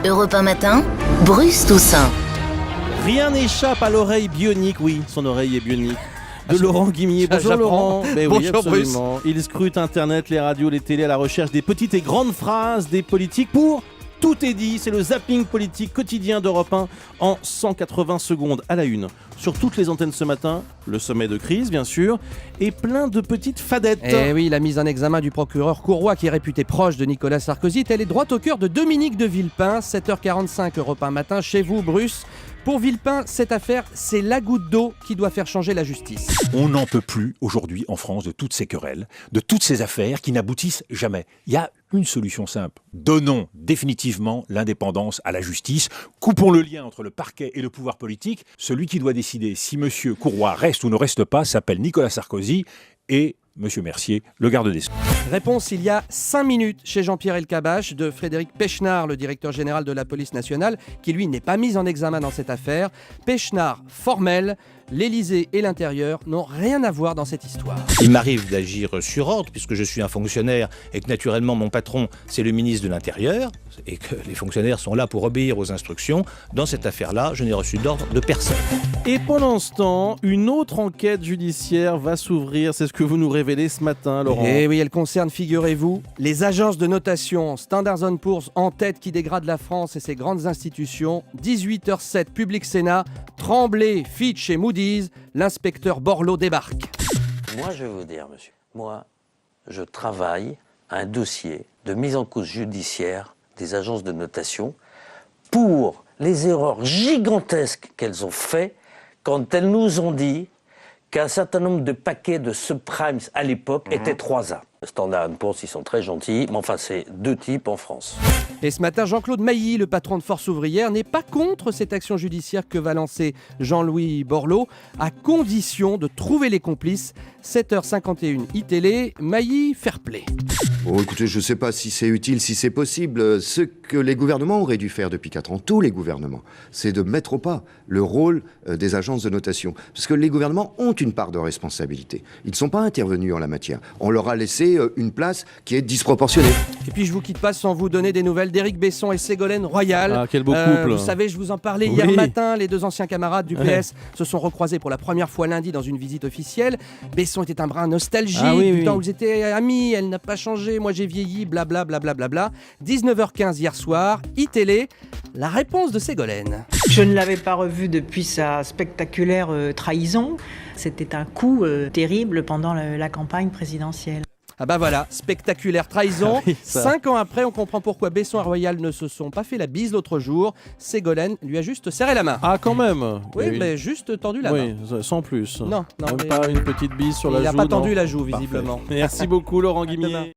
Europe 1 matin, Bruce Toussaint. Rien n'échappe à l'oreille bionique, oui, son oreille est bionique, de Laurent Guimier. Bonjour Laurent. Oui, Bonjour absolument. Il scrute Internet, les radios, les télés à la recherche des petites et grandes phrases des politiques pour... Tout est dit, c'est le zapping politique quotidien d'Europe 1 en 180 secondes à la une. Sur toutes les antennes ce matin, le sommet de crise bien sûr, et plein de petites fadettes. Eh oui, la mise en examen du procureur Courroy, qui est réputé proche de Nicolas Sarkozy, est allée droit au cœur de Dominique de Villepin. 7h45 Europe 1 matin, chez vous Bruce. Pour Villepin, cette affaire, c'est la goutte d'eau qui doit faire changer la justice. On n'en peut plus aujourd'hui en France de toutes ces querelles, de toutes ces affaires qui n'aboutissent jamais. Il y a une solution simple. Donnons définitivement l'indépendance à la justice. Coupons le lien entre le parquet et le pouvoir politique. Celui qui doit décider si M. Courroy reste ou ne reste pas s'appelle Nicolas Sarkozy et M. Mercier, le garde des Sceaux. Réponse il y a 5 minutes chez Jean-Pierre Elkabbach de Frédéric Pechnard, le directeur général de la police nationale, qui lui n'est pas mis en examen dans cette affaire. Pechnard formel, l'Élysée et l'intérieur n'ont rien à voir dans cette histoire. Il m'arrive d'agir sur ordre puisque je suis un fonctionnaire et que naturellement mon patron c'est le ministre de l'Intérieur et que les fonctionnaires sont là pour obéir aux instructions. Dans cette affaire-là, je n'ai reçu d'ordre de personne. Et pendant ce temps, une autre enquête judiciaire va s'ouvrir, c'est ce que vous nous révélez ce matin Laurent. Eh oui, elle concerne, figurez-vous, les agences de notation Standard & Poor's en tête qui dégradent la France et ses grandes institutions. 18h07, Public Sénat, Tremblay, Fitch et Moody's, l'inspecteur Borloo débarque. Moi, je vais vous dire, monsieur, moi, je travaille à un dossier de mise en cause judiciaire des agences de notation pour les erreurs gigantesques qu'elles ont fait quand elles nous ont dit qu'un certain nombre de paquets de subprimes à l'époque étaient 3A. Standard & Poor's, ils sont très gentils, mais enfin, c'est 2 types en France. Et ce matin, Jean-Claude Mailly, le patron de Force ouvrière, n'est pas contre cette action judiciaire que va lancer Jean-Louis Borloo, à condition de trouver les complices. 7h51 iTélé, Mailly, fair play. Oh, écoutez, je ne sais pas si c'est utile, si c'est possible. Ce que les gouvernements auraient dû faire depuis 4 ans, tous les gouvernements, c'est de mettre au pas le rôle des agences de notation. Parce que les gouvernements ont une part de responsabilité. Ils ne sont pas intervenus en la matière. On leur a laissé une place qui est disproportionnée. Et puis je vous quitte pas sans vous donner des nouvelles d'Éric Besson et Ségolène Royal. Ah, quel beau couple. Vous savez, je vous en parlais hier matin, les 2 anciens camarades du PS se sont recroisés pour la première fois lundi dans une visite officielle. Besson était un brin nostalgique, du temps où ils étaient amis, elle n'a pas changé, moi j'ai vieilli, blablabla. 19h15 hier soir, iTélé, la réponse de Ségolène. Je ne l'avais pas revu depuis sa spectaculaire trahison. C'était un coup terrible pendant la campagne présidentielle. Ah bah voilà, spectaculaire trahison. 5 ans après, on comprend pourquoi Besson et Royal ne se sont pas fait la bise l'autre jour. Ségolène lui a juste serré la main. Ah quand même. Oui, mais juste tendu la main. Oui, sans plus. Non, Même pas une petite bise sur la joue. Il n'a pas tendu non. la joue, visiblement. Parfait. Merci beaucoup Laurent Guimier.